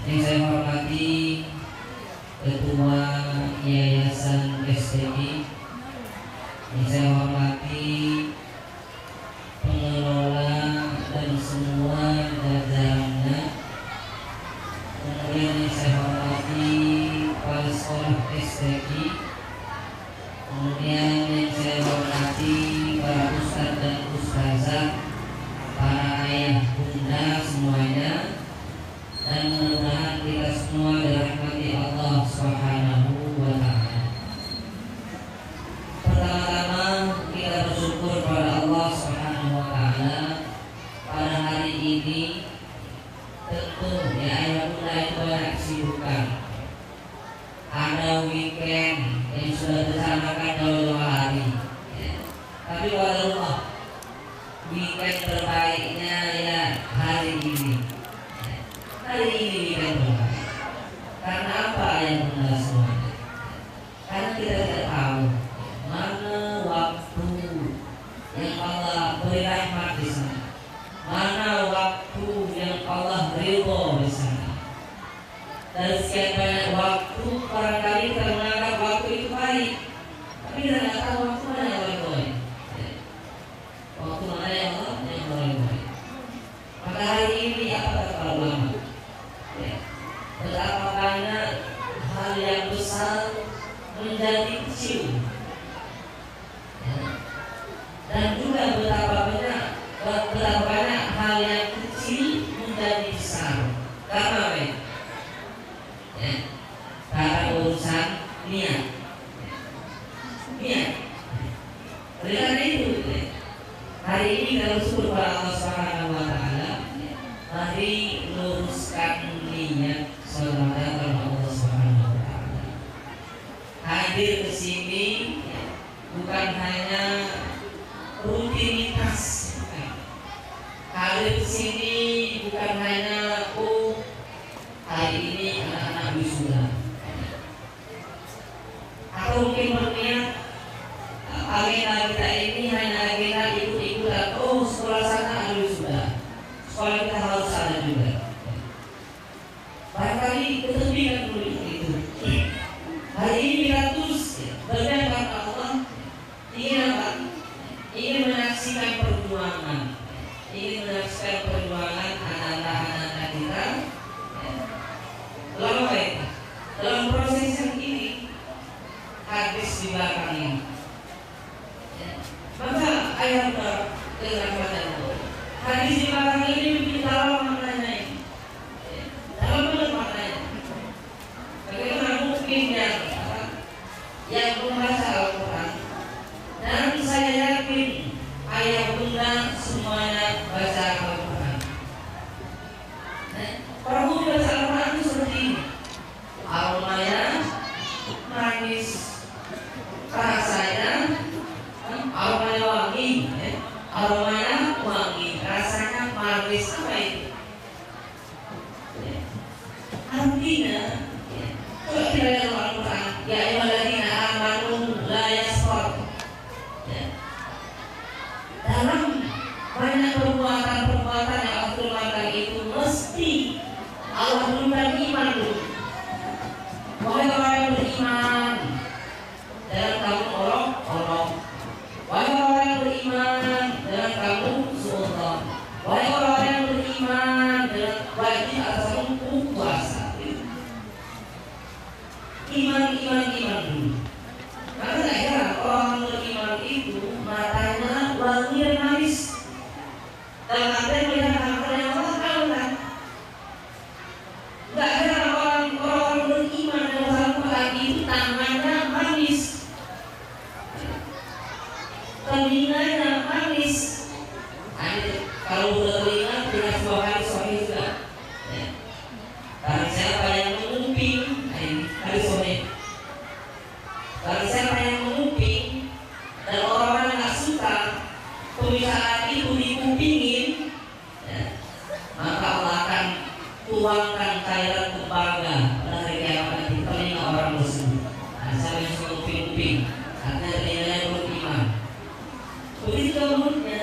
Yang saya hormati Ketua Yayasan STI, yang saya hormati pengelola dan semua jajarannya, kemudian yang saya hormati kepala sekolah STI, kemudian yang saya hormati para ustadz dan ustazah, para ayah bunda semuanya, dan mudah-mudahan kita semua dirahmati Allah Subhanahu wa Ta'ala. Pertama-tama kita bersyukur kepada Allah Subhanahu wa Ta'ala pada hari ini. Tentu ya ayah bunda itu banyak kesibukan. Ada weekend yang sudah direncanakan jauh-jauh hari, ya. Tapi walau weekend terbaiknya ya hari ini. Hari ini weekend terbaik. Karena apa yang bunda semuanya? Karena kita tidak tahu mana waktu yang Allah beri rahmat di sana, mana waktu yang Allah ridho di sana. Dan sekian banyak waktu barangkali kita menganggap waktu itu baik, tapi kita tidak tahu waktu mana yang paling baik. Waktu mana yang paling baik. Maka hari ini apa kata para ulama? Betapa banyak hal yang besar menjadi kecil, dan juga betapa banyak hal yang kecil menjadi besar. Karena apa? Karena urusan niat. Oleh karena itu, hari ini kita bersyukur kepada Allah Subhanahu wa Ta'ala. Mari luruskan niat saudara karena Allah Subhanahu wa Ta'ala. Hadir ke sini bukan hanya rutinitas. Hadir ke sini bukan hanya hari ini anak-anak wisuda. Atau mungkin berniat agenda kita ini hanya agenda ikut-ikutan. Sekolah sana ada wisuda, sekolah kita harus ada juga. Barangkali keterbingan dulu itu. Hari ini kita terus berniat kepada Allah, ingin apa? Ingin menyaksikan perjuangan, anak-anak kita. Lalu baik, dalam proses yang ini hadis di belakang ini. Maka ayat dengan itu hadis di belakang ini lebih dalam maknanya ini. Dalam benar maknanya. Bagaimana mungkin yang membaca Al-Quran, dan saya yakin ayah bunda semuanya baca Al-Quran. Para guru baca Al-Quran itu seperti ini. Aromanya manis, rasanya aromanya wangi, rasanya manis. Apa itu? Artinya, coba kita lihat Al-Quran. Ya ayyuhalladzina amanu la yaskhar. Dalam banyak perbuatan yang Allah firmankan itu mesti Allah berikan iman dulu. Wahai orang yang beriman, jangan kamu olok-olok. Wahai orang yang beriman, jangan kamu suudzon. Wahai orang yang beriman, jangan wajib atas kamu puasa. Iman dulu. Karena saya orang beriman itu mata telinganya manis. Kalau udah telinga dengan sebuah hadis sahih juga. Ya. Barang siapa yang menguping, ini hadis sahih. Barang siapa yang menguping dan orang-orang nggak suka pembicaraan itu dikupingin, ya, maka Allah akan tuangkan cairan tembaga pada hari kiamat di telinga orang tersebut. Nah, siapa yang suka uping-uping, artinya telinganya beriman. Begitu juga mulutnya.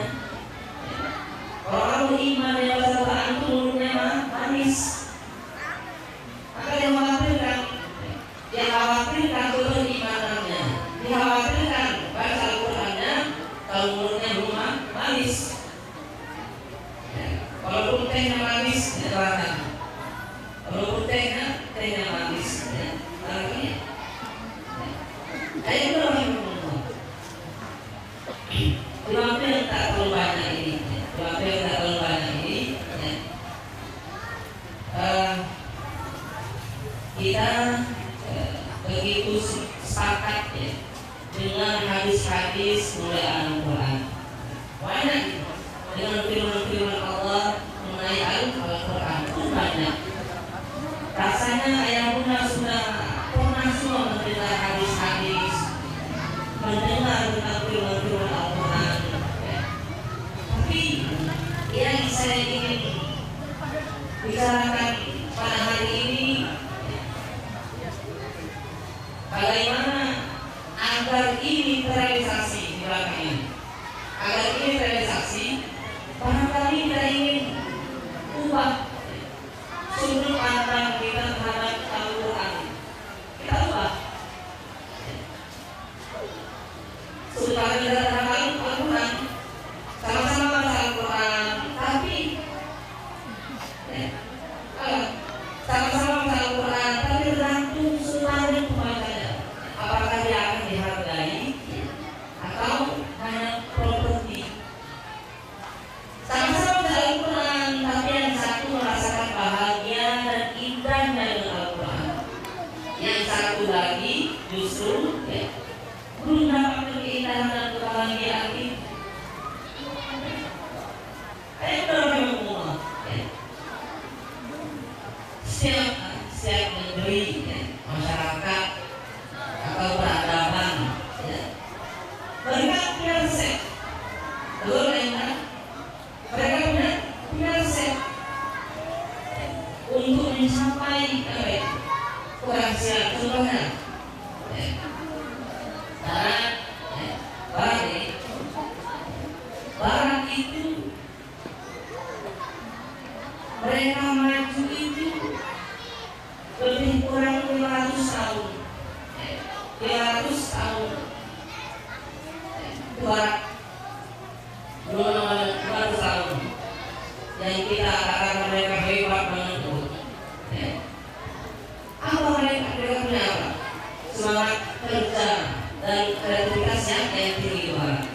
Orang beriman yang baca Quran itu mulutnya manis. Maka yang khawatirkan keimanannya, dikhawatirkan baca Al-Qurannya kalau mulutnya belum manis. Walaupun tehnya manis, ya terangkan. Walaupun tehnya manis, ya terangkan. Ayat berapa yang menurut? Kenapa yang tak terlalu banyak ini? Kenapa yang tak terlalu banyak ini? Ya. Kita begitu sepakat ya dengan hadis-hadis mulai Al-Quran. Banyak dengan firman-firman Allah mengenai Al-Quran pun banyak. Rasanya ayah bunda sudah pernah semua mendengar hadis-hadis, mendengar tentang firman-firman Al-Quran. Ya. Tapi yang saya ingin bicarakan pada hari ini, bagaimana agar ini terrealisasi di belakang ini. Agar ini terrealisasi, barangkali kita ingin ubah sudut pandang kita terhadap Al-Quran. Kita ubah sudut pandang kita terhadap Al-Quran. Sama-sama baca Al-Quran, tapi sama-sama baca Al-Quran, tapi tergantung sudut pandang pembacanya. Apakah dia akan dihargai atau hanya properti? Sama-sama baca Al-Quran, tapi yang satu merasakan bahagia dan indahnya dengan Al-Quran, yang satu lagi justru belum dapat keindahan dan kebahagiaan itu. Setiap negeri, masyarakat atau peradaban, mereka punya resep. Betul kan? Mereka punya resep untuk mencapai keberhasilan. Contohnya, barat itu mereka maju itu lebih kurang 500 tahun. 500 tahun. Barat 200 tahun. Yang kita katakan mereka hebat banget. Apa mereka punya apa? Semangat kerja dan kreativitas yang tinggi banget.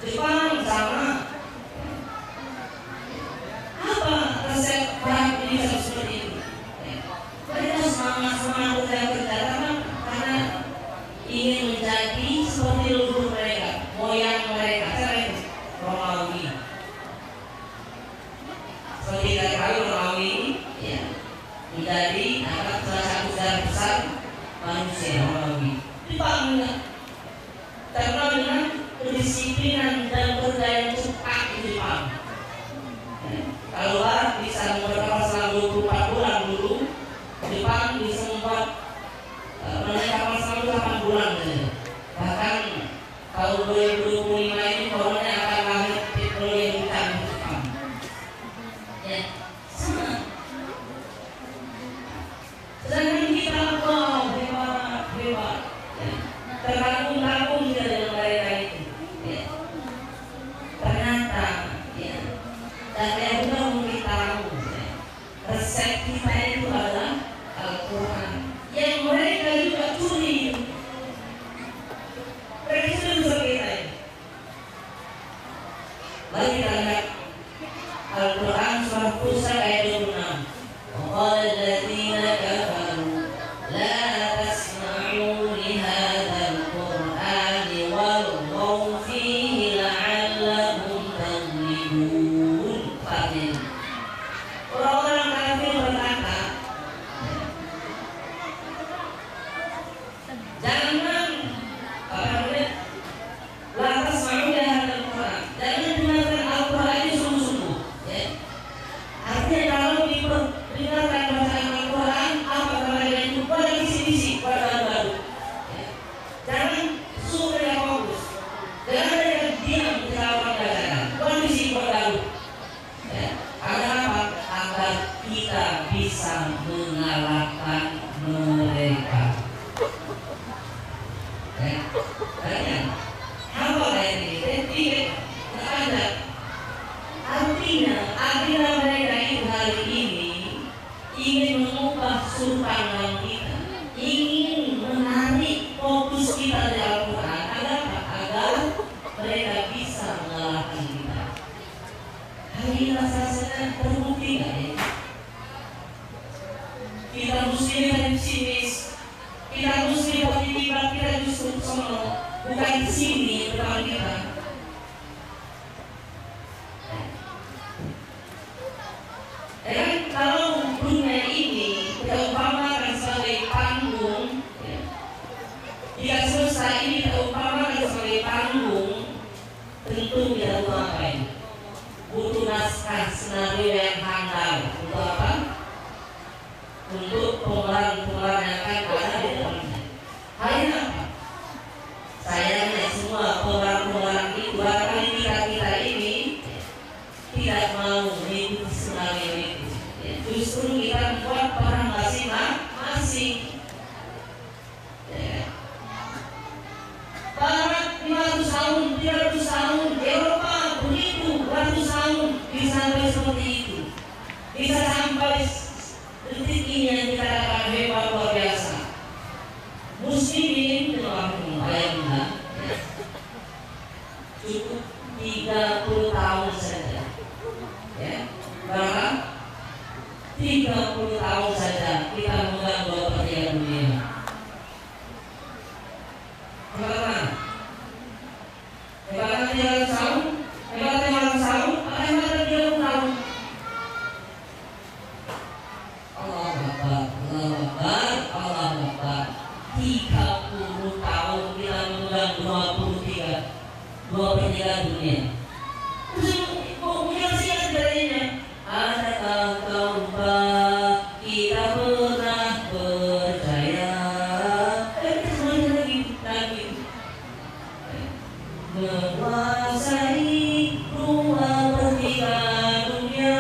Jepang sama. Apa resep barat ini seperti itu? Mereka semangat kerja karena ingin menjadi seperti leluhur mereka, moyang mereka. Romawi. Seperti kita tahu Romawi ya, menjadi salah satu sejarah besar manusia Romawi. Jepang terkenal dengan kedisiplinan dan kerja yang cepat di Jepang. Kalau Barat bisa memperdapat selama 24 bulan dulu, Jepang bisa membuat menekapkan selama 8 bulan saja. Bahkan tahun 2025 ini corona akan lahir teknologi yang canggih di Jepang. Ya, sama. Sedangkan kita hebat. Ya. Tergabung kita dengan mereka itu. Ya. Ternyata, ya. Dan yang juga memberitahu resep kita itu adalah Al-Quran yang mereka juga curi. Mereka sudah bisa kita ini. Mari kita lihat Al-Quran surah Fussilat ayat 26. وقال الذين كفروا لا تسمعوا لهذا القرآن Banyak. Apa kayak ini? Tidak ada. Artinya mereka itu hari ini ingin mengubah sudut pandang kita, ingin menarik fokus kita dari Al-Quran agar mereka bisa mengalahkan kita. Hari ini rasanya terbukti nggak ya? Kita muslim pesimis, kita muslim tiba-tiba kita justru sono, bukan di sini bersama kita. Kalau dunia ini kita umpamakan sebagai panggung, jika selesai ini kita umpamakan sebagai panggung, tentu kita butuh apa ini? Butuh naskah senario yang handal. Untuk apa? Untuk pemeran-pemeran yang akan ada di dalamnya. Hanya apa? Sayangnya semua pemeran-pemeran itu barangkali kita ini tidak mau mengikuti senario itu. Justru kita membuat peran masing-masing. Barat 500 tahun, 300 tahun, Eropa begitu, 100 tahun bisa sampai seperti itu. Bisa sampai detik ini yang kita katakan hebat luar biasa. Muslimin telah membayangkan cukup 30 tahun saja. Ya, berapa? 30 tahun saja kita memegang 2/3 dunia. Hebatnya 300 tahun, hebatnya 500 tahun, hebatnya 30 tahun. Allah Akbar, Allah Akbar, Allah Akbar. 30 tahun kita memegang 2/3 dunia. Kok menjelaskan bedanya? Adakah kau kita pernah percaya? Kita semuanya lagi menguasai 2/3 dunia.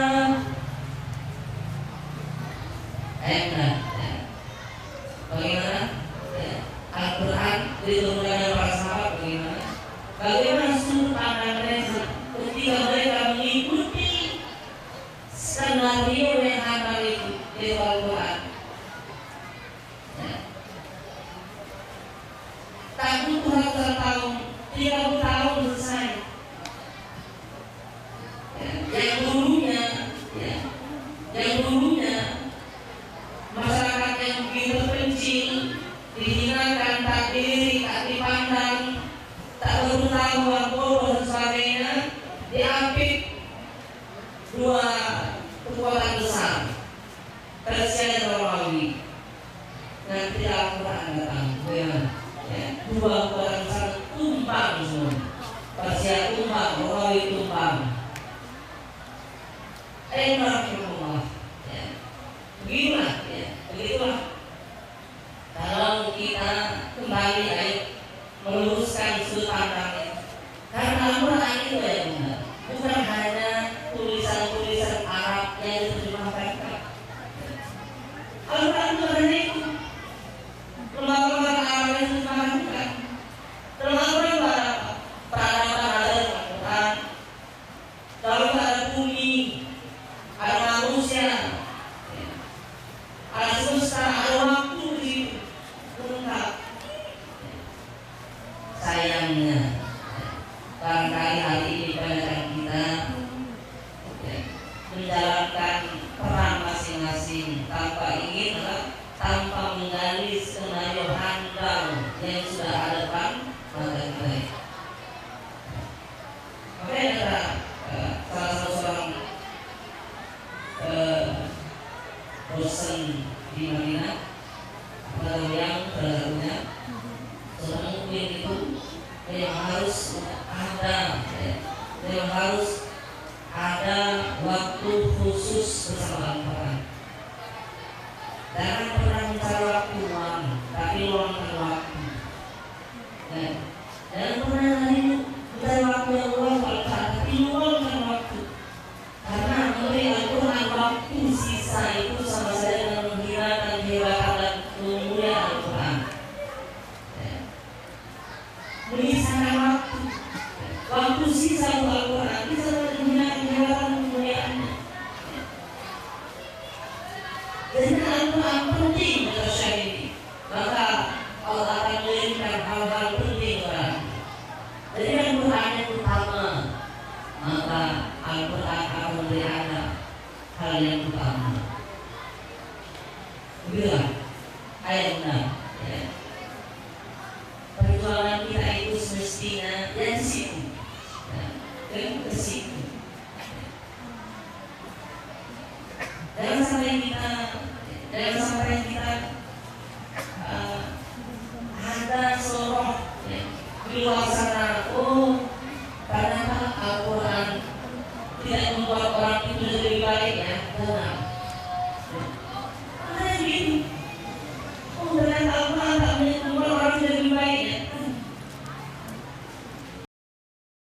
Bagaimana? Al-Quran diturunkan oleh para sahabat bagaimana? Bagaimana sudut pandang mereka ketika mereka mengikuti skenario yang ada itu di Al-Quran. Tak butuh ratusan tahun, 30 tahun selesai. Yang dulunya masyarakat yang begitu terpencil, dihinakan, tak diri, tak dipandang, tak berpengetahuan, bodoh dan sebagainya, diapit dua kekuatan besar, Persia dan Romawi. Nanti Al-Quran datang, bagaimana? Dua kekuatan besar tumpang semua. Persia tumpang, Romawi tumpang. Rahimahullah. Begitulah. Kalau kita kembali meluruskan sudut pandang itu, karena Al-Quran itu ya benar, bukan hanya tulisan-tulisan Arab yang diterjemahkan. Al-Quran itu hanya itu, lembaga-lembaga Arab yang diterjemahkan. Dalam Al-Quran ada peradaban, ada Al-Quran. Lalu ada bumi, ada manusia, ada semesta, ada waktu di situ, lengkap. Sayangnya, barangkali hari ini kebanyakan kita menjalankan peran masing-masing tanpa menggali skenario handal yang sudah ada pada kita. Makanya ada salah satu seorang dosen di Madinah atau yang terlalunya seorang mukmin itu yang harus ada waktu khusus bersama Al-Quran. Jangan pernah mencari waktu uang, tapi luangkan waktu. Jangan pernah mencari waktu yang luang, tapi luangkan waktu. Karena memberi Al-Quran waktu sisa itu sama saja dengan menghilangkan kehebatan dan kemuliaan Al-Quran. Menyisakan waktu. Waktu sisa untuk Al-Quran bisa menggunakan kegiatan kemuliaannya. Dan Al-Quran penting dalam syariat ini. Maka Allah akan mengirimkan hal-hal penting orang. Jadi Al-Quran yang utama, maka Al-Quran akan memberi anak hal yang utama. Begitulah ayat benar. Ya. Perjuangan kita itu semestinya dari situ, dan ke situ. Jangan sampai kita ada soroh di luar sana